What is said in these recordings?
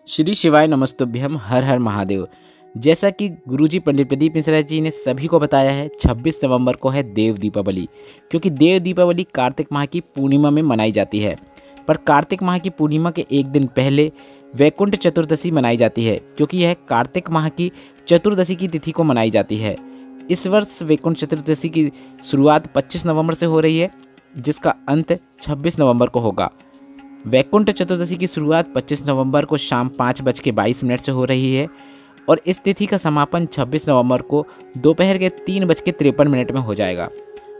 श्री शिवाय नमस्तुभ्यम हर हर महादेव। जैसा कि गुरुजी पंडित प्रदीप मिश्रा जी ने सभी को बताया है, 26 नवंबर को है देव दीपावली। क्योंकि देव दीपावली कार्तिक माह की पूर्णिमा में मनाई जाती है। पर कार्तिक माह की पूर्णिमा के एक दिन पहले वैकुंठ चतुर्दशी मनाई जाती है, क्योंकि यह कार्तिक माह की चतुर्दशी की तिथि को मनाई जाती है। इस वर्ष वैकुंठ चतुर्दशी की शुरुआत 25 नवंबर से हो रही है, जिसका अंत 26 नवंबर को होगा। वैकुंठ चतुर्दशी की शुरुआत 25 नवंबर को शाम 5:22 से हो रही है और इस तिथि का समापन 26 नवंबर को दोपहर के 3:53 में हो जाएगा।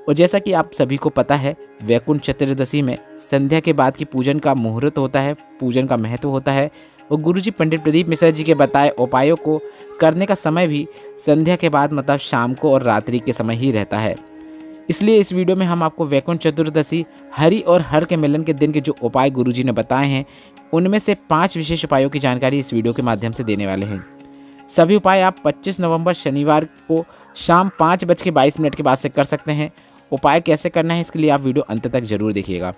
और जैसा कि आप सभी को पता है, वैकुंठ चतुर्दशी में संध्या के बाद की पूजन का मुहूर्त होता है, पूजन का महत्व होता है। और गुरुजी पंडित प्रदीप मिश्रा जी के बताए उपायों को करने का समय भी संध्या के बाद मतलब शाम को और रात्रि के समय ही रहता है। इसलिए इस वीडियो में हम आपको वैकुंठ चतुर्दशी हरि और हर के मिलन के दिन के जो उपाय गुरुजी ने बताए हैं, उनमें से 5 विशेष उपायों की जानकारी इस वीडियो के माध्यम से देने वाले हैं। सभी उपाय आप 25 नवंबर शनिवार को शाम 5:22 के बाद से कर सकते हैं। उपाय कैसे करना है, इसके लिए आप वीडियो अंत तक जरूर देखिएगा।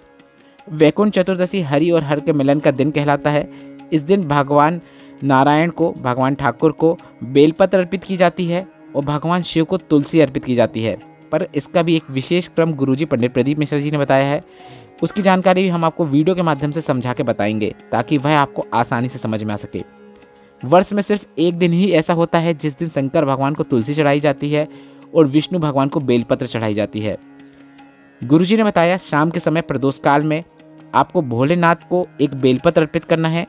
वैकुंठ चतुर्दशी हरि और हर के मिलन का दिन कहलाता है। इस दिन भगवान नारायण को, भगवान ठाकुर को बेलपत्र अर्पित की जाती है और भगवान शिव को तुलसी अर्पित की जाती है। पर इसका भी एक विशेष क्रम गुरुजी पंडित प्रदीप मिश्रा जी ने बताया है। उसकी जानकारी भी हम आपको वीडियो के माध्यम से समझा के बताएंगे, ताकि वह आपको आसानी से समझ में आ सके। वर्ष में सिर्फ एक दिन ही ऐसा होता है जिस दिन शंकर भगवान को तुलसी चढ़ाई जाती है और विष्णु भगवान को बेलपत्र चढ़ाई जाती है। गुरुजी ने बताया, शाम के समय प्रदोष काल में आपको भोलेनाथ को एक बेलपत्र अर्पित करना है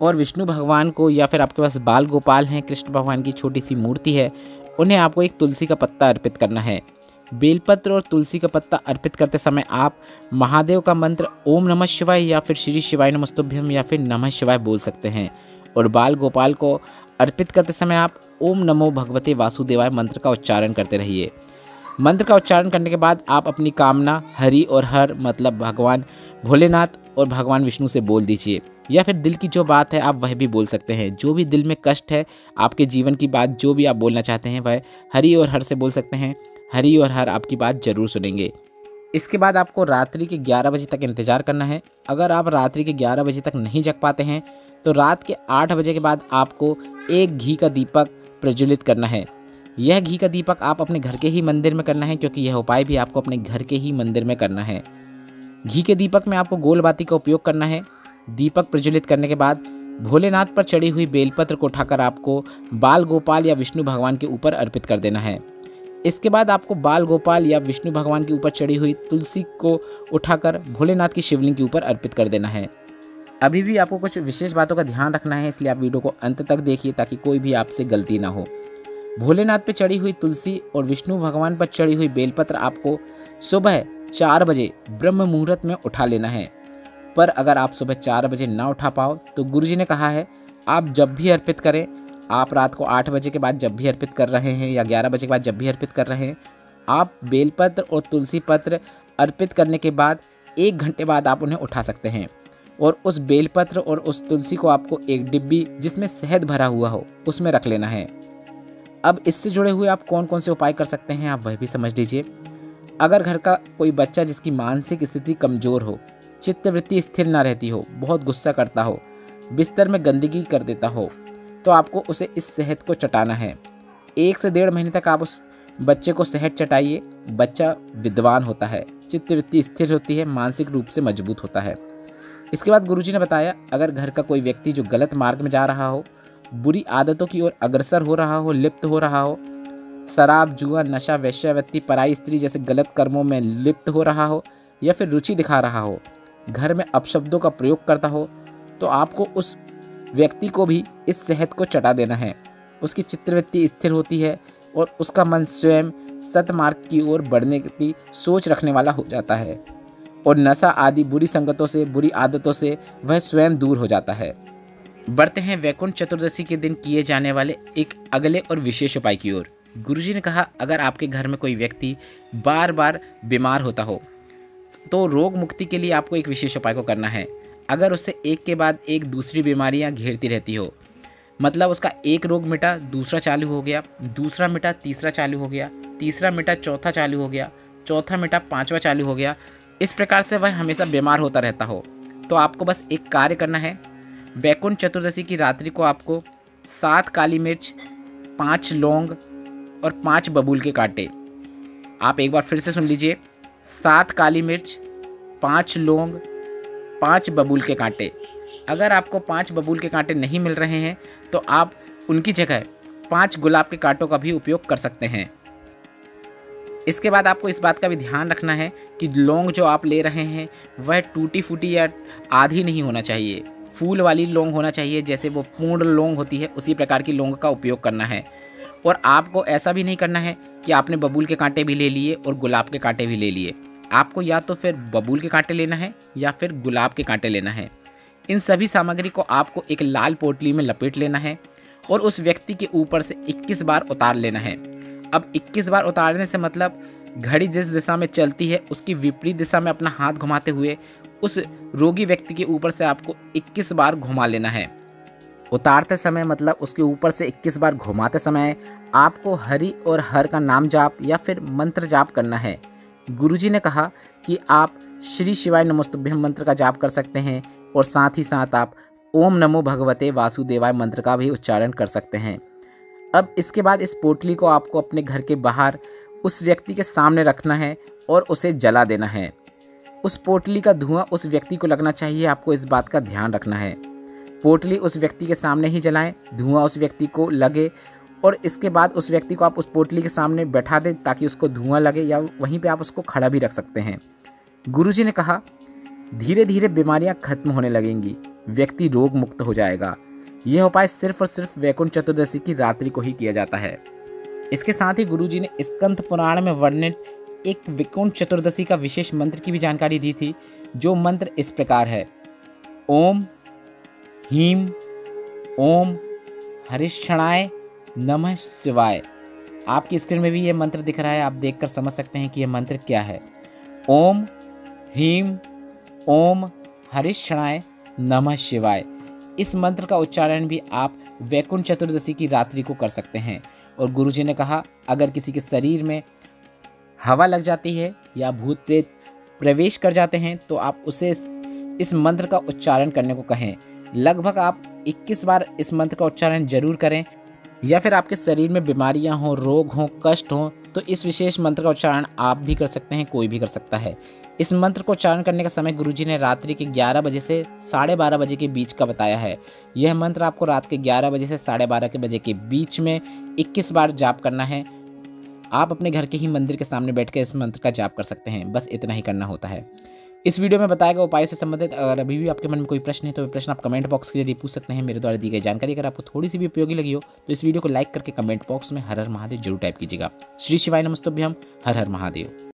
और विष्णु भगवान को, या फिर आपके पास बाल गोपाल हैं, कृष्ण भगवान की छोटी सी मूर्ति है, उन्हें आपको एक तुलसी का पत्ता अर्पित करना है। बेलपत्र और तुलसी का पत्ता अर्पित करते समय आप महादेव का मंत्र ओम नमः शिवाय या फिर श्री शिवाय नमस्तुभ्यम या फिर नमः शिवाय बोल सकते हैं। और बाल गोपाल को अर्पित करते समय आप ओम नमो भगवते वासुदेवाय मंत्र का उच्चारण करते रहिए। मंत्र का उच्चारण करने के बाद आप अपनी कामना हरि और हर मतलब भगवान भोलेनाथ और भगवान विष्णु से बोल दीजिए, या फिर दिल की जो बात है आप वह भी बोल सकते हैं। जो भी दिल में कष्ट है, आपके जीवन की बात जो भी आप बोलना चाहते हैं, वह हरि और हर से बोल सकते हैं। हरि और हर आपकी बात जरूर सुनेंगे। इसके बाद आपको रात्रि के 11 बजे तक इंतजार करना है। अगर आप रात्रि के 11 बजे तक नहीं जग पाते हैं तो रात के 8 बजे के बाद आपको एक घी का दीपक प्रज्वलित करना है। यह घी का दीपक आप अपने घर के ही मंदिर में करना है, क्योंकि यह उपाय भी आपको अपने घर के ही मंदिर में करना है। घी के दीपक में आपको गोल बाती का उपयोग करना है। दीपक प्रज्वलित करने के बाद भोलेनाथ पर चढ़ी हुई बेलपत्र को उठाकर आपको बाल गोपाल या विष्णु भगवान के ऊपर अर्पित कर देना है। इसके बाद आपको बाल गोपाल या विष्णु भगवान के ऊपर चढ़ी हुई तुलसी को उठाकर भोलेनाथ की शिवलिंग के ऊपर अर्पित कर देना है। अभी भी आपको कुछ विशेष बातों का ध्यान रखना है, इसलिए आप वीडियो को अंत तक देखिए ताकि कोई भी आपसे गलती ना हो। भोलेनाथ पर चढ़ी हुई तुलसी और विष्णु भगवान पर चढ़ी हुई बेलपत्र आपको सुबह 4 बजे ब्रह्म मुहूर्त में उठा लेना है। पर अगर आप सुबह 4 बजे ना उठा पाओ तो गुरुजी ने कहा है, आप जब भी अर्पित करें, आप रात को 8 बजे के बाद जब भी अर्पित कर रहे हैं या 11 बजे के बाद जब भी अर्पित कर रहे हैं, आप बेलपत्र और तुलसी पत्र अर्पित करने के बाद 1 घंटे बाद आप उन्हें उठा सकते हैं। और उस बेलपत्र और उस तुलसी को आपको एक डिब्बी जिसमें शहद भरा हुआ हो उसमें रख लेना है। अब इससे जुड़े हुए आप कौन कौन से उपाय कर सकते हैं, आप वह भी समझ लीजिए। अगर घर का कोई बच्चा जिसकी मानसिक स्थिति कमज़ोर हो, चित्तवृत्ति स्थिर ना रहती हो, बहुत गुस्सा करता हो, बिस्तर में गंदगी कर देता हो, तो आपको उसे इस शहद को चटाना है। 1 से 1.5 महीने तक आप उस बच्चे को शहद चटाइए। बच्चा विद्वान होता है, चित्तवृत्ति स्थिर होती है, मानसिक रूप से मजबूत होता है। इसके बाद गुरुजी ने बताया, अगर घर का कोई व्यक्ति जो गलत मार्ग में जा रहा हो, बुरी आदतों की ओर अग्रसर हो रहा हो, लिप्त हो रहा हो, शराब, जुआ, नशा, वेश्यावृत्ति, पराई स्त्री जैसे गलत कर्मों में लिप्त हो रहा हो, या फिर रुचि दिखा रहा हो, घर में अपशब्दों का प्रयोग करता हो, तो आपको उस व्यक्ति को भी इस शहद को चटा देना है। उसकी चित्तवृत्ति स्थिर होती है और उसका मन स्वयं सतमार्ग की ओर बढ़ने की सोच रखने वाला हो जाता है और नशा आदि बुरी संगतों से, बुरी आदतों से वह स्वयं दूर हो जाता है। बढ़ते हैं वैकुंठ चतुर्दशी के दिन किए जाने वाले एक अगले और विशेष उपाय की ओर। गुरुजी ने कहा, अगर आपके घर में कोई व्यक्ति बार बार बीमार होता हो तो रोग मुक्ति के लिए आपको एक विशेष उपाय को करना है। अगर उससे एक के बाद एक दूसरी बीमारियां घेरती रहती हो, मतलब उसका एक रोग मिटा दूसरा चालू हो गया, दूसरा मिटा तीसरा चालू हो गया, तीसरा मिटा चौथा चालू हो गया, चौथा मिटा 5वां चालू हो गया, इस प्रकार से वह हमेशा बीमार होता रहता हो, तो आपको बस एक कार्य करना है। वैकुंठ चतुर्दशी की रात्रि को आपको 7 काली मिर्च, 5 लौंग और 5 बबूल के कांटे, आप एक बार फिर से सुन लीजिए, 7 काली मिर्च, 5 लौंग, 5 बबूल के कांटे। अगर आपको 5 बबूल के कांटे नहीं मिल रहे हैं तो आप उनकी जगह 5 गुलाब के कांटों का भी उपयोग कर सकते हैं। इसके बाद आपको इस बात का भी ध्यान रखना है कि लौंग जो आप ले रहे हैं वह टूटी फूटी या आधी नहीं होना चाहिए, फूल वाली लौंग होना चाहिए, जैसे वो पूर्ण लौंग होती है उसी प्रकार की लौंग का उपयोग करना है। और आपको ऐसा भी नहीं करना है कि आपने बबूल के कांटे भी ले लिए और गुलाब के कांटे भी ले लिए। आपको या तो फिर बबूल के कांटे लेना है या फिर गुलाब के कांटे लेना है। इन सभी सामग्री को आपको एक लाल पोटली में लपेट लेना है और उस व्यक्ति के ऊपर से 21 बार उतार लेना है। अब 21 बार उतारने से मतलब घड़ी जिस दिशा में चलती है उसकी विपरीत दिशा में अपना हाथ घुमाते हुए उस रोगी व्यक्ति के ऊपर से आपको 21 बार घुमा लेना है। उतारते समय मतलब उसके ऊपर से 21 बार घुमाते समय आपको हरि और हर का नाम जाप या फिर मंत्र जाप करना है। गुरुजी ने कहा कि आप श्री शिवाय नमोस्तुभ्यम मंत्र का जाप कर सकते हैं और साथ ही साथ आप ओम नमो भगवते वासुदेवाय मंत्र का भी उच्चारण कर सकते हैं। अब इसके बाद इस पोटली को आपको अपने घर के बाहर उस व्यक्ति के सामने रखना है और उसे जला देना है। उस पोटली का धुआं उस व्यक्ति को लगना चाहिए, आपको इस बात का ध्यान रखना है। पोटली उस व्यक्ति के सामने ही जलाएं, धुआं उस व्यक्ति को लगे और इसके बाद उस व्यक्ति को आप उस पोटली के सामने बैठा दें ताकि उसको धुआं लगे, या वहीं पे आप उसको खड़ा भी रख सकते हैं। गुरुजी ने कहा धीरे धीरे बीमारियां खत्म होने लगेंगी, व्यक्ति रोग मुक्त हो जाएगा। यह उपाय सिर्फ और सिर्फ वैकुंठ चतुर्दशी की रात्रि को ही किया जाता है। इसके साथ ही गुरुजी ने स्कंद पुराण में वर्णित एक वैकुंठ चतुर्दशी का विशेष मंत्र की भी जानकारी दी थी, जो मंत्र इस प्रकार है। ओम ह्रीं ओम हरिषणाय नमः शिवाय। आपकी स्क्रीन में भी ये मंत्र दिख रहा है, आप देखकर समझ सकते हैं कि यह मंत्र क्या है। ओम ह्रीं ओम हरिषणाय नमः शिवाय। इस मंत्र का उच्चारण भी आप वैकुंठ चतुर्दशी की रात्रि को कर सकते हैं। और गुरुजी ने कहा अगर किसी के शरीर में हवा लग जाती है या भूत प्रेत प्रवेश कर जाते हैं तो आप उसे इस मंत्र का उच्चारण करने को कहें। लगभग आप 21 बार इस मंत्र का उच्चारण जरूर करें। या फिर आपके शरीर में बीमारियां हों, रोग हों, कष्ट हों, तो इस विशेष मंत्र का उच्चारण आप भी कर सकते हैं, कोई भी कर सकता है। इस मंत्र को उच्चारण करने का समय गुरुजी ने रात्रि के 11 बजे से 12:30 बजे के बीच का बताया है। यह मंत्र आपको रात के 11 बजे से 12:30 बजे के बीच में 21 बार जाप करना है। आप अपने घर के ही मंदिर के सामने बैठकर इस मंत्र का जाप कर सकते हैं, बस इतना ही करना होता है। इस वीडियो में बताए गए उपायों से संबंधित अगर अभी भी आपके मन में कोई प्रश्न है तो प्रश्न आप कमेंट बॉक्स के जरिए पूछ सकते हैं। मेरे द्वारा दी गई जानकारी अगर आपको थोड़ी सी भी उपयोगी लगी हो तो इस वीडियो को लाइक करके कमेंट बॉक्स में हर हर महादेव जरूर टाइप कीजिएगा। श्री शिवाय नमस्तुभ्यम, हर हर महादेव।